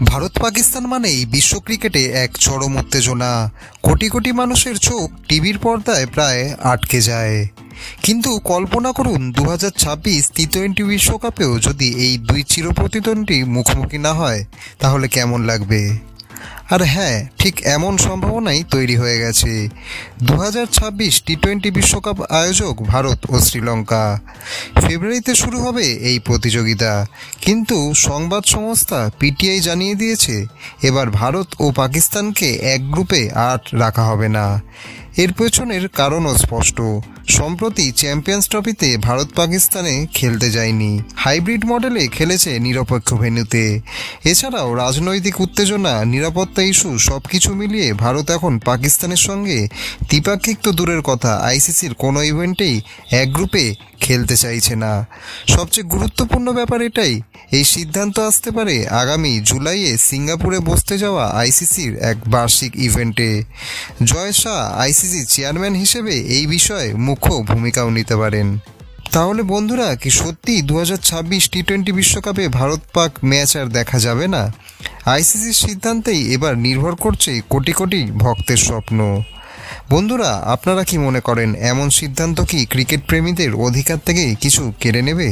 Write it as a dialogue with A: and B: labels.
A: ভারত পাকিস্তান মানেই বিশ্ব ক্রিকেটে এক চরম উত্তেজনা। কোটি কোটি মানুষের চোখ টিভির পর্দায় প্রায় আটকে যায়। কিন্তু কল্পনা করুন 2026 টি-20 বিশ্বকাপেও যদি এই দুই চিরপ্রতিদ্বন্দ্বী মুখোমুখি না হয়, তাহলে কেমন লাগবে? আর হ্যাঁ, ঠিক এমন সম্ভাবনাই তৈরি হয়ে গেছে। 2026 টি-20 বিশ্বকাপ আয়োজক ভারত ও শ্রীলঙ্কা। ফেব্রুয়ারিতে শুরু হবে এই প্রতিযোগিতা, কিন্তু সংবাদ সংস্থা পিটিআই জানিয়ে দিয়েছে এবার ভারত ও পাকিস্তানকে এক গ্রুপে আর রাখা হবে না। এর পেছনের কারণও স্পষ্ট। সম্প্রতি চ্যাম্পিয়ন্স ট্রফিতে ভারত পাকিস্তানে খেলতে যায়নি, হাইব্রিড মডেলে খেলেছে নিরপেক্ষ ভেন্যুতে। এছাড়াও রাজনৈতিক উত্তেজনা, নিরাপত্তা ইস্যু সবকিছু মিলিয়ে ভারত এখন পাকিস্তানের সঙ্গে দ্বিপাক্ষিক তো দূরের কথা, আইসিসির কোনো ইভেন্টেই এক গ্রুপে খেলতে চাইছে না। সবচেয়ে গুরুত্বপূর্ণ ব্যাপার এটাই, এই সিদ্ধান্ত আসতে পারে আগামী জুলাইয়ে সিঙ্গাপুরে বসতে যাওয়া আইসিসির এক বার্ষিক ইভেন্টে। জয় শাহ আইসিসি চেয়ারম্যান হিসেবে এই বিষয়ে মুখ্য ভূমিকাও নিতে পারেন। তাহলে বন্ধুরা, কি সত্যি 2026 টি-20 বিশ্বকাপে ভারত পাক ম্যাচ আর দেখা যাবে না? আইসিসির সিদ্ধান্তেই এবার নির্ভর করছে কোটি কোটি ভক্তের স্বপ্ন। বন্ধুরা, আপনারা কি মনে করেন, এমন সিদ্ধান্ত কি ক্রিকেট প্রেমীদের অধিকার থেকে কিছু কেড়ে নেবে?